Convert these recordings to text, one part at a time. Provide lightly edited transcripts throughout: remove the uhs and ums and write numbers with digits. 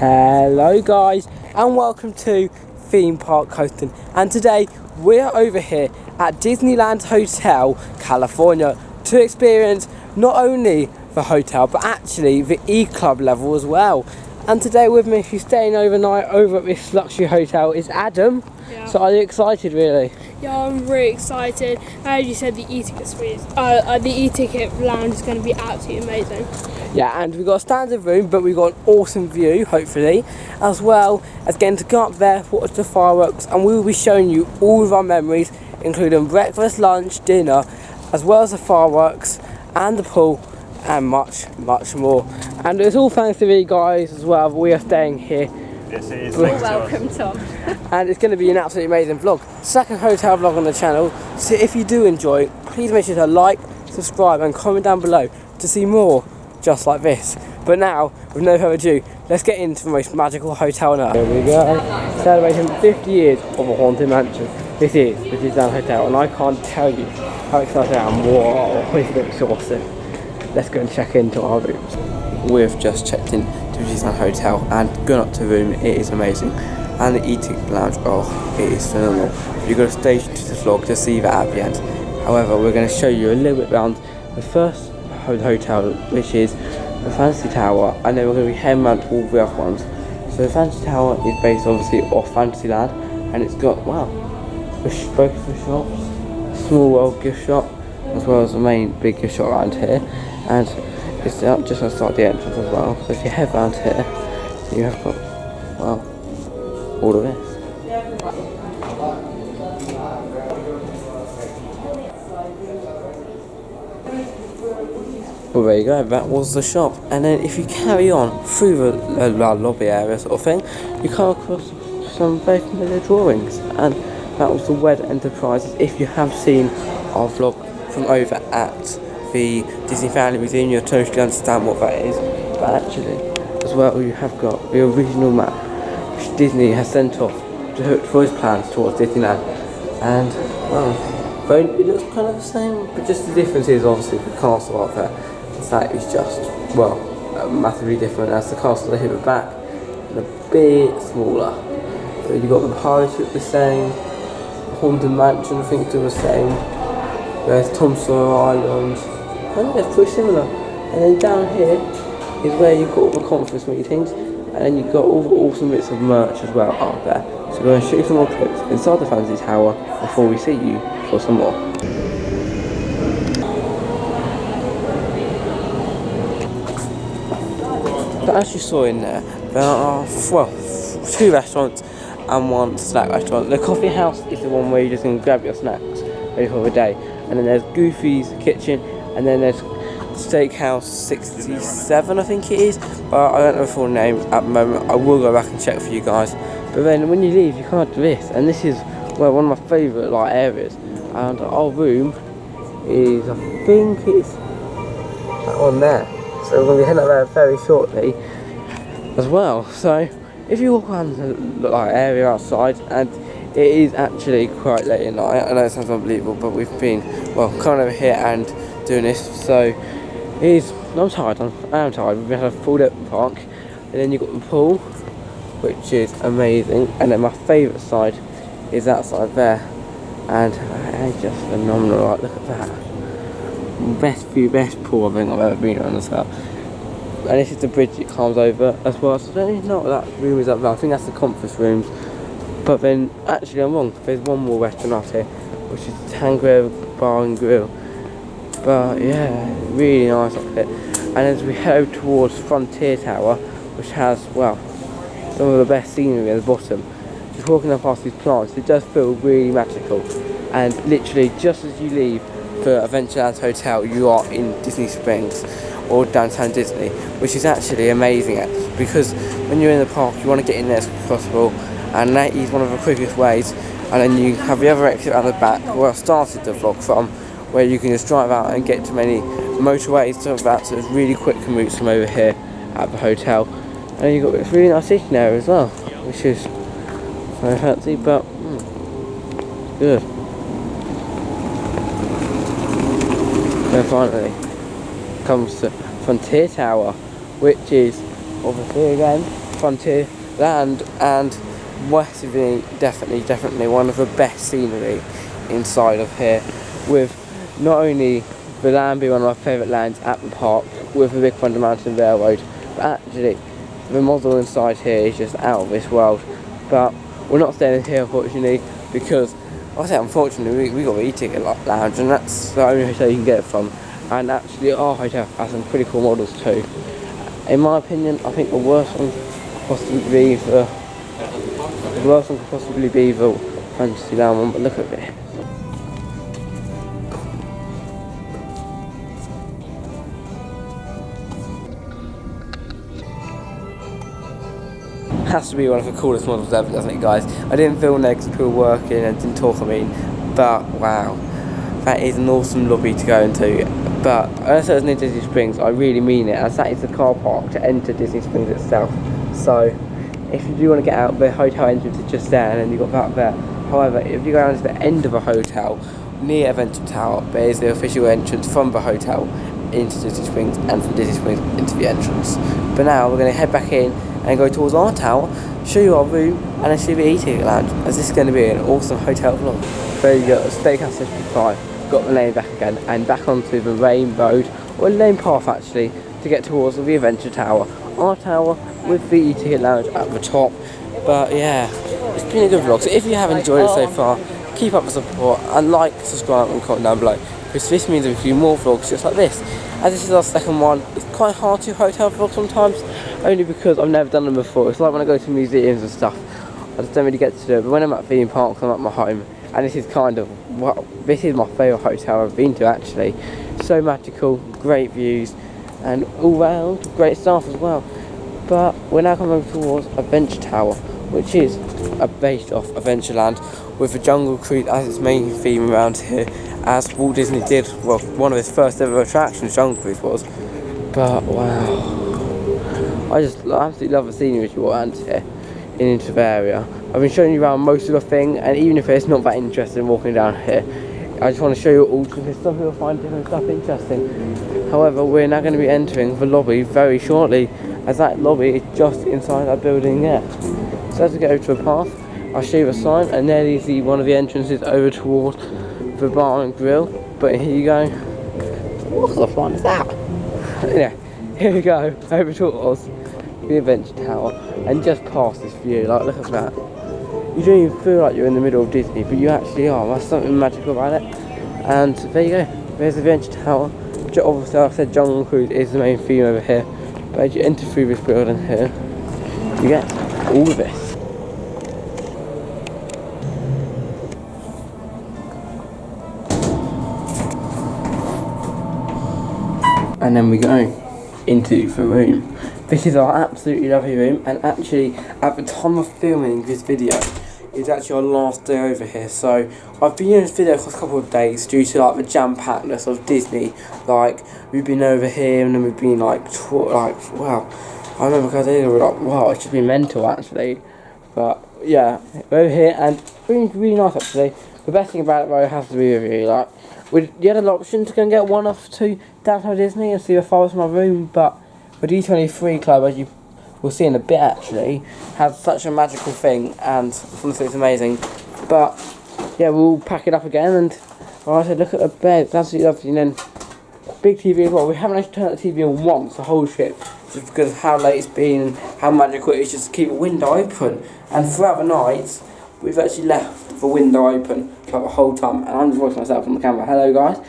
Hello guys, and welcome to Theme Park Coastin, and today we're over here at Disneyland Hotel California to experience not only the hotel but actually the E Club level as well. And today with me, who's staying overnight over at this luxury hotel, is Adam. Yeah. So are you excited really? Yeah, I'm really excited. As you said, the e-ticket lounge is going to be absolutely amazing. Yeah, and we've got a standard room, but we've got an awesome view, hopefully, as well as getting to go up there, watch the fireworks, and we will be showing you all of our memories, including breakfast, lunch, dinner, as well as the fireworks and the pool, and much more. And it's all thanks to you guys as well. We are staying here. This is Welcome, Tom. And it's going to be an absolutely amazing vlog. Second hotel vlog on the channel. So if you do enjoy, please make sure to like, subscribe and comment down below to see more just like this. But now, with no further ado, let's get into the most magical hotel on earth. Here we go. Celebrating 50 years of a haunted mansion. This is the Disneyland Hotel, and I can't tell you how excited I am. Whoa, it's exhausting. Let's go and check into our rooms. We've just checked in to the Disneyland Hotel and gone up to the room. It is amazing. And the eating lounge, oh, it is phenomenal. You've got to stay to the vlog to see that at the end. However, we're going to show you a little bit around the first hotel, which is the Fantasy Tower, and then we're going to be heading around all the other ones. So the Fantasy Tower is based obviously off Fantasyland, and it's got, wow, both the shops, Small World gift shop, as well as the main big gift shop around here, and it's just outside the entrance as well. So if you head around here, you have got, well, all of this. Well, there you go, that was the shop. And then if you carry on through the lobby area sort of thing, you come across some very familiar drawings, and that was the Wed Enterprises. If you have seen our vlog from over at the Disney Family Museum, you'll totally understand what that is. But actually, as well, you have got the original map which Disney has sent off for his plans towards Disneyland. And, well, it looks kind of the same, but just the difference is obviously the castle up there. That is just, well, massively different, as the castle here at the back and a bit smaller. So you've got the pirate ship the same, the Haunted Mansion I think still the same, there's Tom Sawyer Island, and it's pretty similar. And then down here is where you've got all the conference meetings, and then you've got all the awesome bits of merch as well up there. So we're going to show you some more clips inside the Fantasy Tower before we see you for some more. But as you saw in there are, well, 2 restaurants and 1 snack restaurant. The coffee house is the one where you're just going to grab your snacks ready for the day. And then there's Goofy's Kitchen, and then there's Steakhouse 67 I think it is. But I don't know the full name at the moment. I will go back and check for you guys. But then when you leave, you come up to this, and this is, well, one of my favourite areas. And our room is, I think it's that one there. So we're going to be heading up there very shortly as well. So if you walk around the area outside, and it is actually quite late at night, I know it sounds unbelievable, but we've been, well, coming over here and doing this, so it is, I'm tired, I am tired. We've had a full day at the park, and then you've got the pool, which is amazing, and then my favourite side is that side there, and it's just phenomenal. Like, look at that. Best view, best pool I think I've ever been on as well. And this is the bridge it comes over as well, so I don't even know what that room is up there. I think that's the conference rooms. But then, actually I'm wrong, there's one more restaurant out here, which is Tango Bar and Grill. But yeah, really nice up here. And as we head towards Frontier Tower, which has, well, some of the best scenery at the bottom, just walking up past these plants, it does feel really magical. And literally, just as you leave for Adventureland Hotel, you are in Disney Springs or downtown Disney, which is actually amazing because when you're in the park you want to get in there as quick as possible, and that is one of the quickest ways. And then you have the other exit around the back where I started the vlog from, where you can just drive out and get to many motorways to that, so there's really quick commutes from over here at the hotel. And then you've got this really nice sitting area as well, which is very fancy, but good. Then finally comes to Frontier Tower, which is obviously again Frontierland, and West is definitely one of the best scenery inside of here, with not only the land being one of my favourite lands at the park with the Big Thunder Mountain Railroad, but actually the model inside here is just out of this world. But we're not staying in here unfortunately, because I say unfortunately we got the e-ticket lounge, and that's the only hotel you can get it from. And actually our hotel has some pretty cool models too. In my opinion, I think the worst one could possibly be the Fantasyland one, but look at this. Has to be one of the coolest models ever, doesn't it, guys? I didn't feel next to working and didn't talk, but wow, that is an awesome lobby to go into. But as I said, it's near Disney Springs, I really mean it, as that is the car park to enter Disney Springs itself. So if you do want to get out, the hotel entrance is just there, and then you've got that there. However, if you go down to the end of a hotel near Adventure Tower, there is the official entrance from the hotel into Disney Springs, and from Disney Springs into the entrance. But now we're going to head back in and go towards our tower, show you our room, and then show you the e-ticket lounge, as this is going to be an awesome hotel vlog. There you go, Steakhouse 55, got the lane back again, and back onto the main road, or lane path actually, to get towards the Adventure Tower, our tower with the e-ticket lounge at the top. But yeah, it's been a good vlog, so if you have enjoyed it so far, keep up the support, and like, subscribe, and comment down below, because this means we can do more vlogs just like this. As this is our second one, it's quite hard to hotel vlog sometimes, only because I've never done them before. It's like when I go to museums and stuff, I just don't really get to do it. But when I'm at theme parks, I'm at my home, and this is kind of, well, this is my favourite hotel I've been to actually. So magical, great views, and all round great staff as well. But we're now coming towards Adventure Tower, which is based off Adventureland, with the Jungle Cruise as its main theme around here, as Walt Disney did, well, one of his first ever attractions, Jungle Cruise was. But wow, I absolutely love the scenery as you walk around here into the area. I've been showing you around most of the thing, and even if it's not that interesting walking down here, I just want to show you all, because some people find different stuff interesting. However, we're now going to be entering the lobby very shortly, as that lobby is just inside that building there. So as we get over to a path, I'll show you a sign, and there you see one of the entrances over towards the bar and grill. But here you go. What the fun is that? Yeah, here we go, over towards the Adventure Tower, and just past this view, like look at that. You don't even feel like you're in the middle of Disney, but you actually are. That's something magical about it. And there you go, there's the Adventure Tower. Obviously, like I said, Jungle Cruise is the main theme over here. But as you enter through this building here, you get all of this. And then we go into the room. This is our absolutely lovely room, and actually at the time of filming this video, it's actually our last day over here. So I've been doing this video for a couple of days due to like the jam-packedness of Disney. Like we've been over here, and then we've been like wow. I remember because they were like, wow, it should be mental actually. But yeah, we're over here, and it's really nice actually. The best thing about it though has to be with you, like you had an option to go and get one off to Downtown Disney and see the forest from my room, but the D23 club, as you will see in a bit actually, has such a magical thing, and honestly it's amazing. But yeah, we'll pack it up again, and like I said, look at the bed, it's absolutely lovely. And then big TV as well. We haven't actually turned the TV on once the whole trip, just because of how late it's been and how magical it is just to keep the window open. And throughout the night, we've actually left the window open throughout the whole time. And I'm just voicing myself on the camera. Hello guys.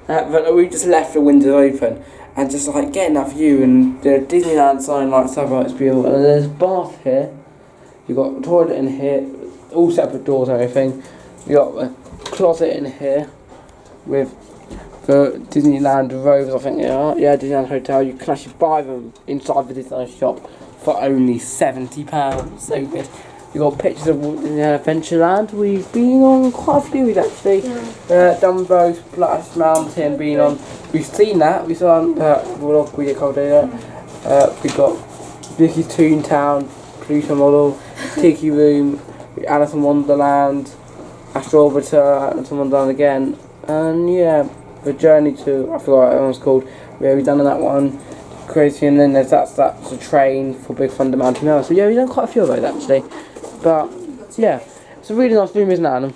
But we just left the window open, and just like getting that view, and the Disneyland sign lights up, it's beautiful. And there's a bath here. You've got a toilet in here, all separate doors and everything. You've got a closet in here with the Disneyland Rovers, I think they are. Yeah, Disneyland Hotel. You can actually buy them inside the Disneyland shop for only £70. So good. You've got pictures of Adventureland. We've been on quite a few actually. Dumbo, Splash Mountain, been on. We've seen that. We saw vlog we get called there. We've got Vicky's Toontown, Pluto Model, Tiki Room, Alice in Wonderland, Astro Orbiter, Alice in Wonderland again, and yeah, the journey to, I forgot what that one's called. Yeah, we've done that one. crazy, and then that's a train for Big Thunder Mountain Rail. So yeah, we've done quite a few of those actually. But yeah, it's a really nice room, isn't it, Adam?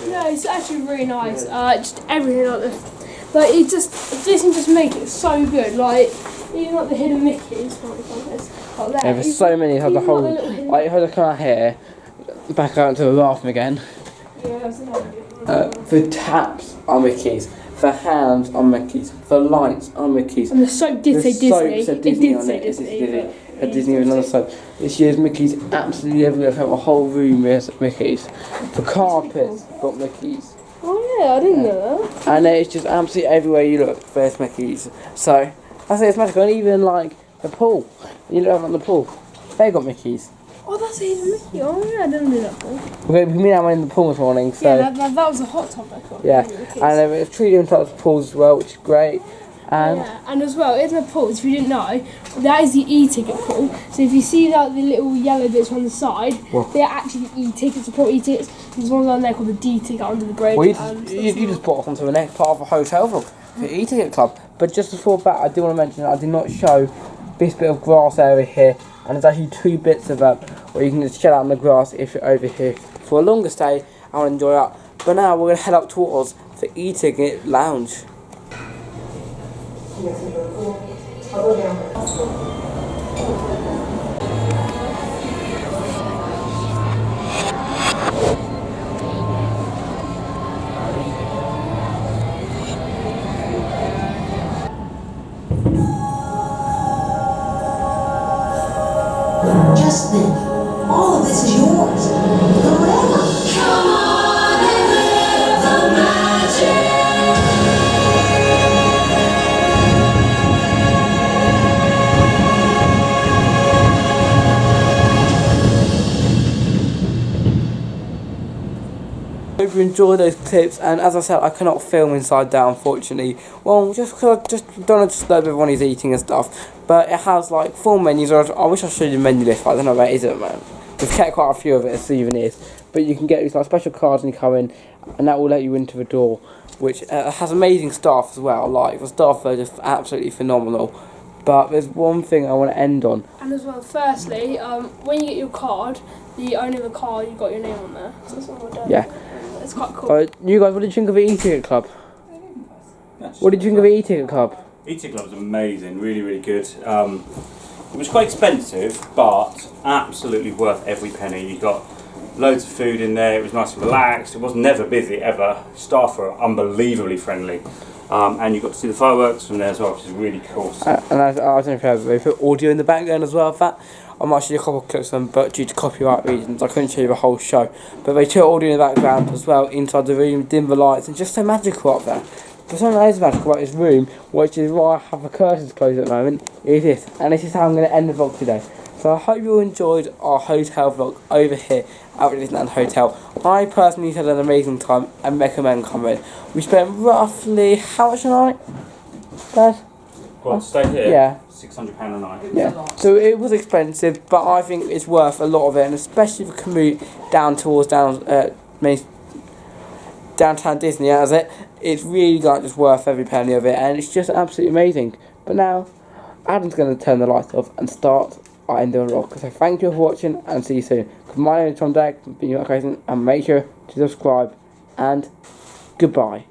Yeah, it's actually really nice. Just everything like this. Like Disney just make it so good. Like even like the hidden Mickeys, like that. Yeah, there's so many. Have the whole like if I come out here, back out to the bathroom again. Yeah, that's the taps are Mickey's. The hands are Mickey's. The lights are Mickey's. And the soap did say Disney. It did say Disney. Disney with another soap. This year's Mickey's absolutely everywhere. I've got a whole room with Mickey's. The carpets got Mickey's. Oh yeah, I didn't know that. And it's just absolutely everywhere you look, there's Mickey's. So I say it's magical. And even like the pool, you look on the pool, they got Mickey's. Oh, that's a hidden Mickey. Oh yeah, I didn't do that before. We mean I went in the pool this morning. So yeah, that was a hot tub. Yeah, and there's 3 different types of pools as well, which is great. And yeah, and as well, in the pools, if you didn't know, that is the e-ticket pool. So if you see like the little yellow bits on the side, they're actually e-tickets, support e-tickets. There's one on there called the D-ticket under the bridge. Well, you just brought us onto the next part of a hotel vlog, the e-ticket club. But just before that, I do want to mention that I did not show this bit of grass area here, and there's actually 2 bits of that where you can just chill out on the grass if you're over here for a longer stay. I will enjoy that. But now we're going to head up towards the e-ticket lounge. Just think, all of this is yours forever. Come on and live the magic. I hope you enjoy those clips, and as I said, I cannot film inside there unfortunately. Well, just because I just don't want to disturb everyone who's eating and stuff. But it has like 4 menus. I wish I showed you the menu list, but I don't know where it is at the moment. We've kept quite a few of it as souvenirs. But you can get these like special cards when you come in, and that will let you into the door, which has amazing staff as well. Like the staff are just absolutely phenomenal. But there's one thing I want to end on. And as well, firstly, when you get your card, the owner of the card, you've got your name on there. So that's what we're doing. Yeah. It's quite cool. You guys, what did you think of the e-ticket club? What did you think of the e-ticket club? E-ticket club was amazing, really, really good. It was quite expensive, but absolutely worth every penny. You got loads of food in there. It was nice and relaxed. It was never busy ever. Staff were unbelievably friendly, and you got to see the fireworks from there as well, which is really cool. And I don't know if they put audio in the background as well of that. I might show you a couple of clips of them, but due to copyright reasons, I couldn't show you the whole show. But they put audio in the background as well, inside the room, dim the lights, and just so magical up there. But something that is magical about this room, which is why I have the curtains closed at the moment, is this. And this is how I'm going to end the vlog today. So I hope you all enjoyed our hotel vlog over here at Disneyland Hotel. I personally had an amazing time and recommend coming. We spent roughly, how much a night, Dad? Well, stay here. Yeah. £600 a night. Yeah, so it was expensive, but I think it's worth a lot of it, and especially the commute down towards downtown Disney, as it's really like just worth every penny of it, and it's just absolutely amazing. But now, Adam's going to turn the lights off and start our end of the vlog. So thank you for watching, and see you soon. My name is Tom Derrick from Disneyland California, and make sure to subscribe, and goodbye.